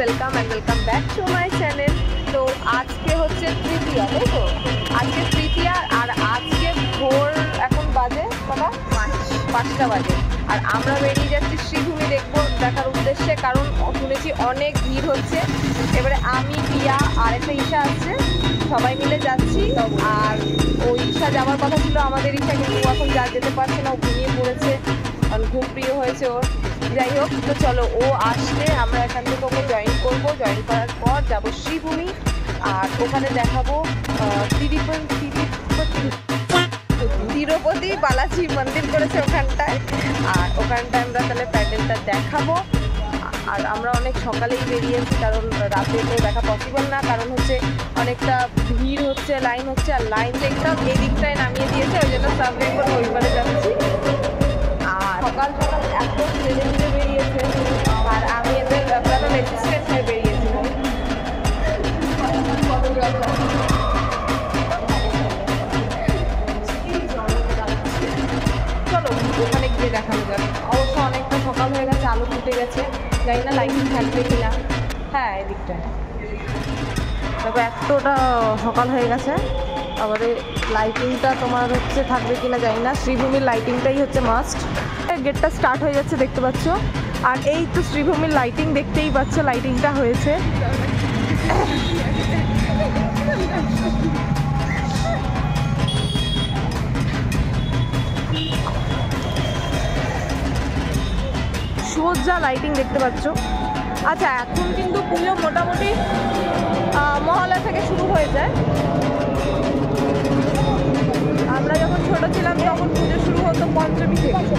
Welcome and welcome back to my channel. তো আজকে হচ্ছে তৃতীয়া, তাই তো? আজকে তৃতীয়া আর আজকে ভোর এখন বাজে কটা? 5টা বাজে। আর আমরা বেরিয়ে যাচ্ছি শ্রীভূমি দেখার উদ্দেশ্যে, কারণ শুনেছি অনেক ভিড় হচ্ছে। এবারে আমি, পিয়া আর একটা ঈশা আছে, সবাই মিলে যাচ্ছি। আর ওই ঈশা যাওয়ার কথা ছিল আমাদের ঈশা, কিন্তু এখন যেতে পারছে না, ও ঘুমিয়ে পড়েছে, কারণ ঘুম প্রিয় হয়েছে ওর। যাই হোক, তো চলো ও আসলে আমরা এখান থেকে ওকে জয়েন করবো। জয়েন করার পর যাবো শ্রীভূমি, আর ওখানে দেখাবো তিরুপতি বালাজি মন্দির করেছে ওখানটায়, আর ওখানটায় আমরা তাহলে প্যান্ডেলটা দেখাবো। আর আমরা অনেক সকালেই বেরিয়েছি, কারণ রাতে তো দেখা পসিবল না, কারণ হচ্ছে অনেকটা ভিড় হচ্ছে, লাইন হচ্ছে। আর লাইন দেখতাম এই দিকটায় নামিয়ে দিয়েছে, ওই জন্য সাব বেঙ্গল ওইবারে যাচ্ছি। আর সকাল সকাল এত ছেলে মিলে বেরিয়েছে, আর আমি এদের আপনারা রেজিস্ট্রেন্ট হয়ে বেরিয়েছিলাম। চলো ওখানে গিয়ে দেখানো যাবে। অবশ্য অনেকটা সকাল হয়ে গেছে, আলো ফুটে গেছে, জানি না লাইটিং থাকবে কিনা। হ্যাঁ, এদিকটায় তবে এতটা সকাল হয়ে গেছে, তারপরে লাইটিংটা তোমার হচ্ছে থাকবে কিনা জানি না। শ্রীভূমির লাইটিংটাই হচ্ছে মাস্ট। গেটটা স্টার্ট হয়ে যাচ্ছে, দেখতে পাচ্ছ। আর এই তো শ্রীভূমির লাইটিং, দেখতেই পাচ্ছ লাইটিংটা হয়েছে। সোজা লাইটিং দেখতে পাচ্ছ। আচ্ছা, এখন কিন্তু পুজো মোটামুটি মহলা থেকে শুরু হয়ে যায়। আমরা যখন ছোট ছিলাম তখন পুজো শুরু হতো পঞ্চমী থেকে।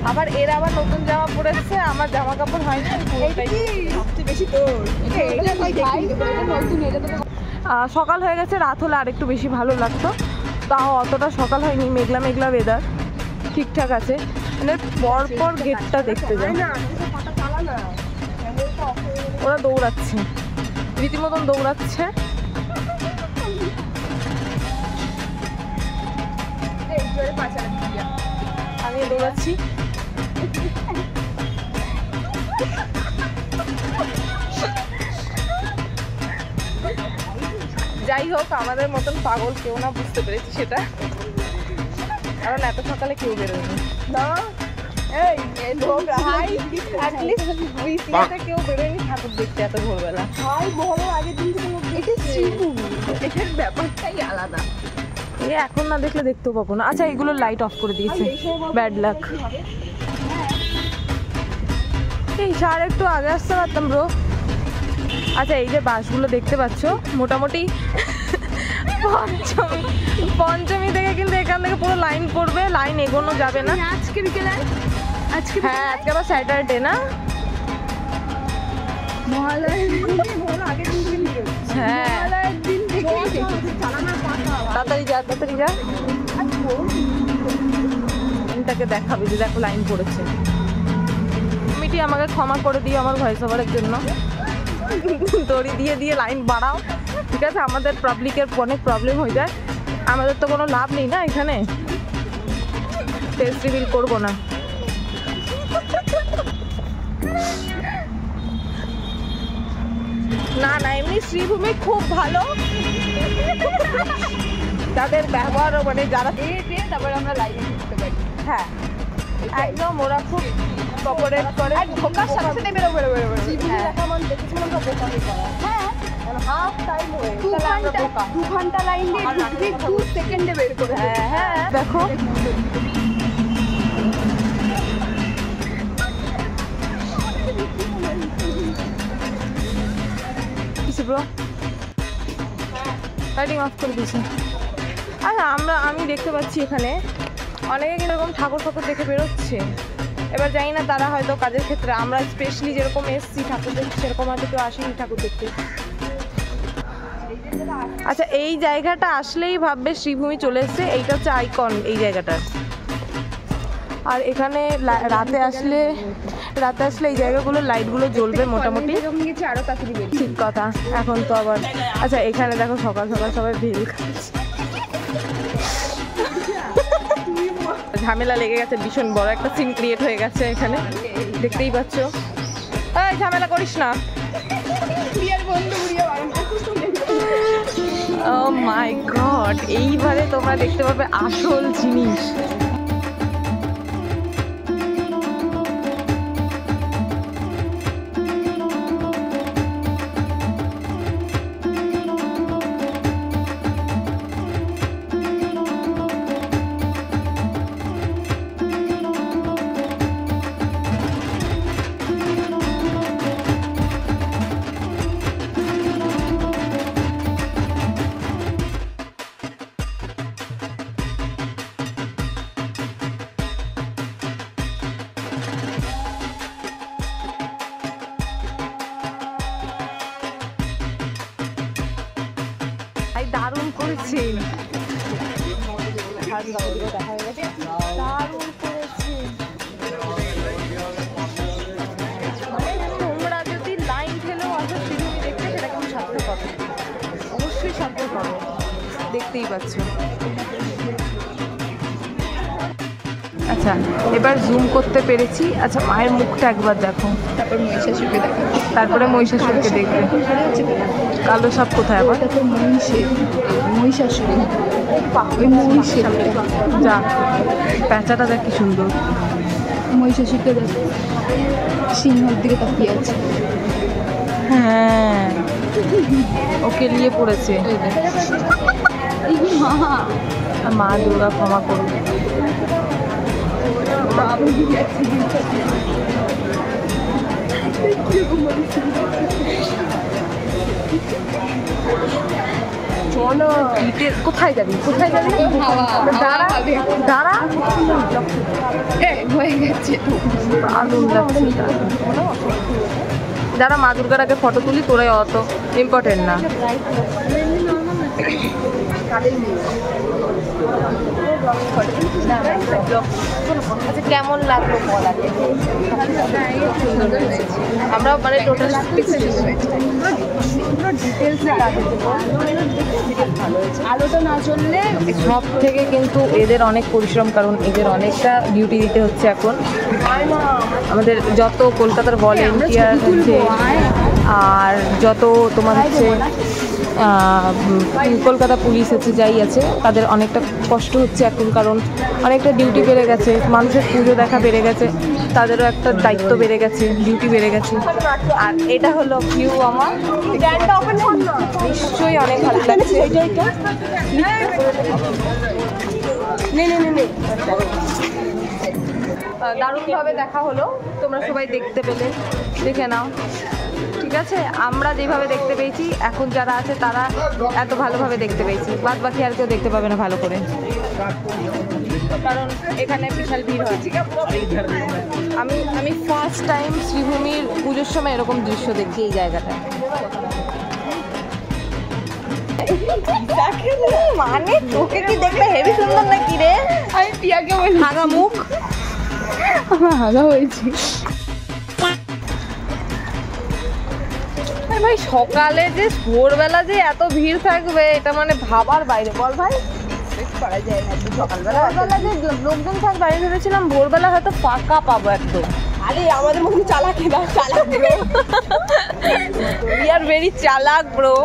আবার এর আবার নতুন জামা পরেছে, আমার জামা কাপড় হয় না। সকাল হয়ে গেছে, রাত হলে আর একটু বেশি ভালো লাগতো, তাও অতটা সকাল হয়নি। মেঘলা মেঘলা ওয়েদার, ঠিকঠাক আছে। মানে পরপর গেটটা দেখতে যায়, ওরা দৌড়াচ্ছে, রীতিমতন দৌড়াচ্ছে। আমি দৌড়াচ্ছি। যাই হোক, আমাদের মতন পাগল কেউ না, বুঝতে পেরেছি সেটা, কারণ এত সকালে কেউ বেরোয়নি না। কেউ বেরোয়নি ঠাকুর দেখতে এত ভোরবেলা। এটার ব্যাপারটাই আলাদা, এখন না দেখলে দেখতেও পাবো না। আচ্ছা, এগুলো লাইট অফ করে দিয়েছে, ব্যাড লাক। এই সার একটু আগে আসতে পারতাম ব্রো। আচ্ছা, এই যে বাসগুলো দেখতে পাচ্ছ, মোটামুটি পঞ্চমী থেকে কিন্তু এখান থেকে পুরো লাইন পড়বে, লাইন এগোনো যাবে না। আজকে বিকেলে, হ্যাঁ আজকে আবার স্যাটারডে না, হ্যাঁ তাড়াতাড়ি যা, তাড়াতাড়ি যা। লাইনটাকে দেখাবে যে দেখো লাইন পড়েছে। মিটি আমাকে ক্ষমা করে দিও আমার ভয়েস ওভারের জন্য, দড়ি দিয়ে দিয়ে লাইন বাড়াও, ঠিক আছে? আমাদের পাবলিকের অনেক প্রবলেম হয়ে যায়, আমাদের তো কোনো লাভ নেই না এখানে, টেস্ট রিভিল করবো না। না না, এমনি শ্রীভূমি খুব ভালো, তাদের ব্যবহারও মানে যারা তারপরে আমরা লাইনে ঢুকতে পারি। হ্যাঁ একদম, ওরা খুব কোঅপারেট করে। ঢোকার সাথে সাথে বেরো বেরো বেরো বেরো। হ্যাঁ, হাফ টাইম হয়ে 2 ঘন্টা লাইন দিয়ে ঢুকবি, 2 সেকেন্ডে বের করে। হ্যাঁ হ্যাঁ, দেখো ব্রো, লাইটিং অফ করে দিয়েছে। আচ্ছা, আমি দেখতে পাচ্ছি এখানে অনেকে কিন্তু এরকম ঠাকুর ঠাকুর দেখে বেরোচ্ছে। এবার জানি না তারা হয়তো কাজের ক্ষেত্রে, আমরা স্পেশালি যেরকম এসছি ঠাকুর দেখতে, সেরকম হয়তো কেউ আসেনি ঠাকুর দেখতে। আচ্ছা, এই জায়গাটা আসলেই ভাববে শ্রীভূমি চলে এসছে, এইটা হচ্ছে আইকন এই জায়গাটার। আর এখানে রাতে আসলে এই জায়গাগুলো লাইটগুলো জ্বলবে মোটামুটি, ঠিক কথা। এখন তো আবার আচ্ছা, এখানে দেখো সকাল সকাল সবাই ভিড় খাচ্ছে, ঝামেলা লেগে গেছে, ভীষণ বড় একটা সিন ক্রিয়েট হয়ে গেছে এখানে, দেখতেই পাচ্ছ। এই ঝামেলা করিস না। ও মাই গড, এইবারে তোমরা দেখতে পাবে আসল জিনিস। দারুণ করেছে, দারুণ করেছে। তোমরা যদি লাইন ঠেলেও আসো শ্রীভূমি দেখতে, সেটা কিন্তু সার্থক হবে, অবশ্যই সার্থক হবে, দেখতেই পাচ্ছ। আচ্ছা এবার জুম করতে পেরেছি। আচ্ছা মায়ের মুখটা একবার দেখো, তারপর মহিষাসুরকে দেখো, তারপরে মহিষাসুরকে দেখবে। কালো সাপ কোথায় আবার? মহিষাসুর, যা প্যাঁচাটা দেখ কি সুন্দর। মহিষাসুরকে দেখো, সিংহের দিকে তাকিয়ে আছে। হ্যাঁ ওকে নিয়ে পড়েছে। মা দুর্গা ক্ষমা করবে। কোথায় যাবি, কোথায় যাবি? দাঁড়া দাঁড়া, হয়ে গেছে। যারা মা দুর্গার আগে ফটো তুলি, তোরাই অত ইম্পর্টেন্ট না। কেমন লাগলো বল আগে? আমরা মানে টোটাল আলোটা না চললে সব থেকে কিন্তু এদের অনেক পরিশ্রম, কারণ এদের অনেকটা ডিউটি দিতে হচ্ছে এখন। আমাদের যত কলকাতার ভলেন্টিয়ার আছে আর যত তোমার হচ্ছে কলকাতা পুলিশ আছে, যাই আছে, তাদের অনেকটা কষ্ট হচ্ছে এখন, কারণ অনেকটা ডিউটি বেড়ে গেছে, মানুষের পুজো দেখা বেড়ে গেছে, তাদেরও একটা দায়িত্ব বেড়ে গেছে, ডিউটি বেড়ে গেছে। আর এটা হলো ভিউ আমার, নিশ্চয়ই অনেক ভালো লাগছে। দারুণভাবে দেখা হলো, তোমরা সবাই দেখতে পেলে, দেখে নাও। ঠিক আছে, আমরা যেভাবে দেখতে পেয়েছি, এখন যারা আছে তারা এত ভালোভাবে দেখতে পেয়েছি, বাদ বাকি আর কেউ দেখতে পাবে না ভালো করে, কারণ এখানে বিশাল ভিড় হয়েছে। আমি ফার্স্ট টাইম শ্রীভূমির পুজোর সময় এরকম দৃশ্য দেখছি এই জায়গাটায়। মানে তোকে কি দেখতে হেভি সুন্দর নাকি রে? আমি পিয়াকে বলি হাগা মুখ, আমার হাগা হয়েছে। ভাই সকালে যে ভোরবেলা যে এত ভিড় থাকবে, এটা মানে ভাবার বাইরে। বল ভাই, সকালবেলা যে লোকজন থাকবে, আমি ভেবেছিলাম ভোরবেলা হয়তো ফাঁকা পাবো একদম। আরে আমাদের মধ্যে চালাক, চালাক ব্রো, উই আর ভেরি চালাক ব্রো।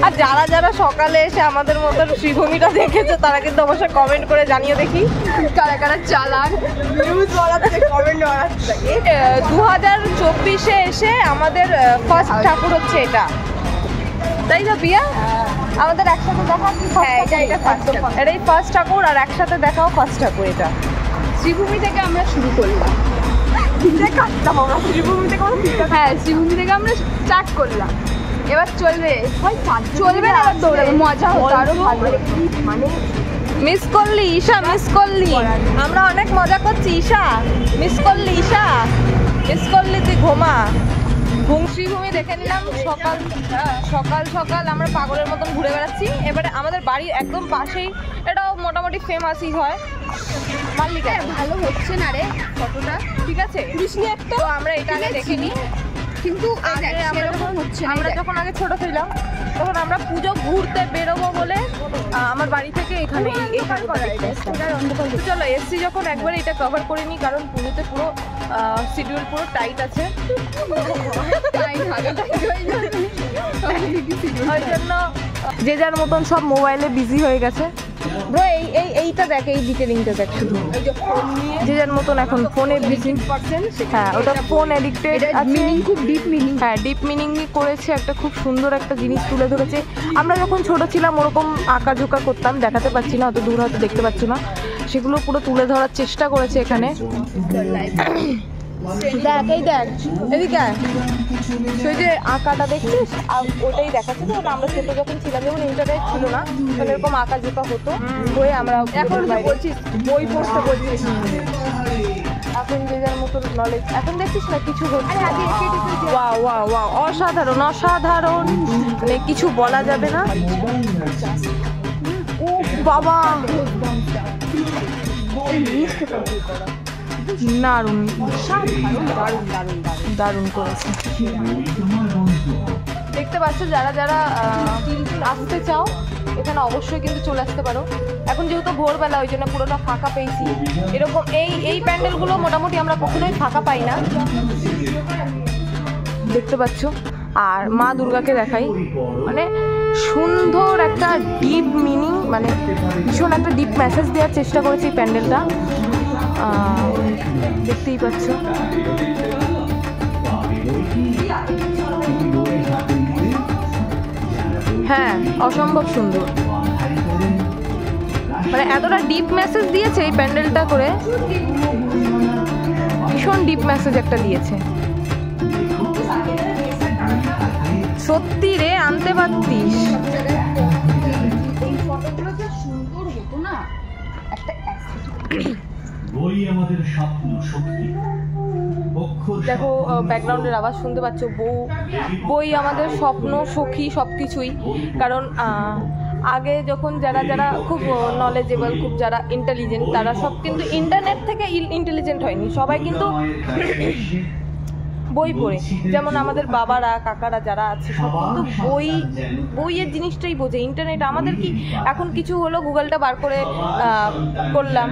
আর যারা যারা সকালে এসে আমাদের মতো শ্রীভূমিটা দেখেছে, তারা কিন্তু অবশ্যই কমেন্ট করে জানিয়ে দেখি কারা কারা চালাক। 2024-এ এসে আমাদের ফার্স্ট ঠাকুর হচ্ছে এটা, তাই না পিয়া? আমাদের একসাথে দেখা, এটাই ফার্স্ট ঠাকুর, আর একসাথে দেখাও ফার্স্ট ঠাকুর। এটা শ্রীভূমি থেকে আমরা শুরু করলাম, শ্রীভূমি থেকে হ্যাঁ শ্রীভূমি থেকে আমরা স্টার্ট করলাম। এবার চলবে চলবে না, দৌড়াবে, মজা হতো আরো ভালো। মানে মিস করলি ঈশা, মিস করলি, আমরা অনেক মজা করছি। ঈশা মিস করলি, ঈশা মিস করলি, তুই ঘুমা। শ্রীভূমি দেখে নিলাম, সকাল সকাল সকাল আমরা পাগলের মতন ঘুরে বেড়াচ্ছি। এবারে আমাদের বাড়ির একদম পাশেই, এটাও মোটামুটি ফেমাসই হয়। মাল্লিকা ভালো হচ্ছে না রে ফটোটা, ঠিক আছে? তো আমরা এটা আগে দেখে নিই, কিন্তু আমরা যখন আগে ছোট ছিলাম তখন আমরা পুজো ঘুরতে বেরোবো বলে আমার বাড়ি থেকে এখানে চলো এসছি যখন একবার এটা কভার করে নিই, কারণ পুজোতে পুরো শিডিউল পুরো টাইট আছে, ওই জন্য যে যার মতন সব মোবাইলে বিজি হয়ে গেছে। ব্রো এইটা দেখ, এই ডিটেলিংটা দেখ, শুধু যে যার মতন এখন ফোনে বিজি। হ্যাঁ, ওটা ফোন এডিক্টেড আছে, খুব ডিপ মিনিং। হ্যাঁ, ডিপ মিনিং করেছে, একটা খুব সুন্দর একটা জিনিস তুলে ধরেছে। আমরা যখন ছোট ছিলাম ওরকম আঁকা ঝোঁকা করতাম, দেখাতে পাচ্ছি না, অত দূর হয়তো দেখতে পাচ্ছি না, সেগুলো পুরো তুলে ধরার চেষ্টা করেছে এখানে। দেখ, এই দেখ, এদিকে সেই যে আঁকাটা দেখছিস, ওটাই দেখাচ্ছে। তো আমরা ছোট যখন ছিলাম, যখন ইন্টারনেট ছিল না, তখন এরকম আঁকা ঝোঁকা হতো, বইয়ে আমরা এখন বলছিস বই পড়তে বলছিস, এখন যে যার মতো নলেজ। এখন দেখছিস না কিছু হচ্ছে, ওয়াও ওয়াও ওয়াও, অসাধারণ অসাধারণ, মানে কিছু বলা যাবে না। ও বাবা, দারুণ দারুণ করেছে। দেখতে পাচ্ছ, যারা যারা আসতে চাও এখানে অবশ্যই কিন্তু চলে আসতে পারো। এখন যেহেতু ভোরবেলা, ওই জন্য পুরোটা ফাঁকা পেয়েছি। এরকম এই প্যান্ডেলগুলো মোটামুটি আমরা কখনোই ফাঁকা পাই না, দেখতে পাচ্ছ। আর মা দুর্গাকে দেখাই, মানে সুন্দর একটা ডিপ মিনিং, মানে ভীষণ একটা ডিপ মেসেজ দেওয়ার চেষ্টা করেছে এই প্যান্ডেলটা, দেখতেই পাচ্ছ। হ্যাঁ, অসম্ভব সুন্দর, মানে এতটা ডিপ মেসেজ দিয়েছে এই প্যান্ডেলটা করে, ভীষণ ডিপ মেসেজ একটা দিয়েছে। সত্যি রে, আনতে পারতিস। দেখো ব্যাকগ্রাউন্ডের আওয়াজ শুনতে পাচ্ছ, বই আমাদের স্বপ্ন সখী সবকিছুই। কারণ আগে যখন যারা যারা খুব নলেজেবল, খুব যারা ইন্টেলিজেন্ট, তারা সব কিন্তু ইন্টারনেট থেকে ইন্টেলিজেন্ট হয়নি, সবাই কিন্তু বই পড়ে। যেমন আমাদের বাবারা কাকারা যারা আছে সব কিন্তু বইয়ের জিনিসটাই বোঝে। ইন্টারনেট আমাদের কি, এখন কিছু হলো গুগলটা বার করে করলাম,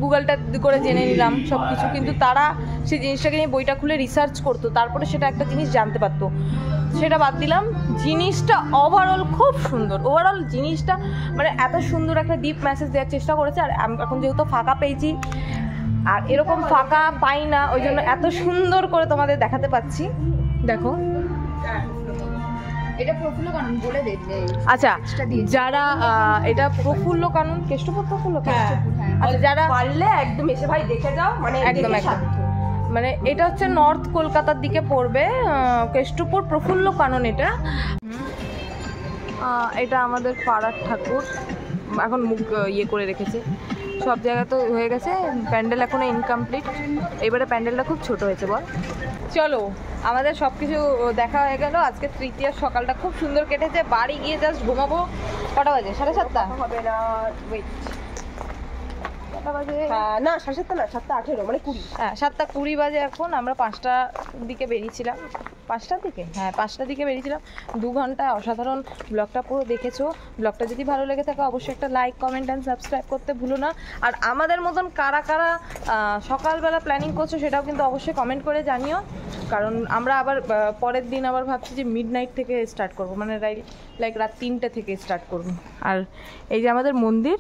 গুগলটা করে জেনে নিলাম সব কিছু, কিন্তু তারা সেই জিনিসটাকে নিয়ে বইটা খুলে রিসার্চ করতো, তারপরে সেটা একটা জিনিস জানতে পারতো। সেটা বাদ দিলাম, জিনিসটা ওভারঅল খুব সুন্দর, ওভারঅল জিনিসটা মানে এত সুন্দর একটা ডিপ মেসেজ দেওয়ার চেষ্টা করেছে। আর এখন যেহেতু ফাঁকা পেয়েছি, আর এরকম ফাঁকা পাই না, ওই জন্য এত সুন্দর করে তোমাদের দেখাতে পাচ্ছি। দেখো, এটা প্রফুল্ল কানন বলে দেবে। আচ্ছা, যারা এটা প্রফুল্ল কানন, কেষ্টপুর প্রফুল্ল কানন, আচ্ছা যারা পারলে একদম এসে ভাই দেখে যাও, মানে একদম একদম, মানে এটা হচ্ছে নর্থ কলকাতার দিকে পড়বে, কেষ্টপুর প্রফুল্ল কানন। এটা আমাদের পাড়ার ঠাকুর, এখন মুখ ইয়ে করে রেখেছে, সব জায়গা তো হয়ে গেছে, প্যান্ডেল এখনো ইনকমপ্লিট। এবারে প্যান্ডেলটা খুব ছোট হয়েছে বল। চলো, আমাদের সব কিছু দেখা হয়ে গেল। আজকে তৃতীয়ার সকালটা খুব সুন্দর কেটেছে। বাড়ি গিয়ে জাস্ট ঘুমাবো। কটা বাজে? 7:30 হবে না, ওয়েট, কটা বাজে? না 7:30 না, 7:18, মানে 20। হ্যাঁ, 7:20 বাজে এখন। আমরা 5টার দিকে বেরিয়েছিলাম, 5টার দিকে, হ্যাঁ 5টার দিকে বেরিয়েছিলাম। 2 ঘন্টা অসাধারণ। ব্লগটা পুরো দেখেছো। ব্লগটা যদি ভালো লেগে থাকে অবশ্যই একটা লাইক, কমেন্ট অ্যান্ড সাবস্ক্রাইব করতে ভুলো না। আর আমাদের মতন কারা কারা সকালবেলা প্ল্যানিং করছো সেটাও কিন্তু অবশ্যই কমেন্ট করে জানিও, কারণ আমরা আবার পরের দিন আবার ভাবছি যে মিডনাইট থেকে স্টার্ট করবো, মানে লাইক রাত 3টে থেকে স্টার্ট করবো। আর এই যে আমাদের মন্দির,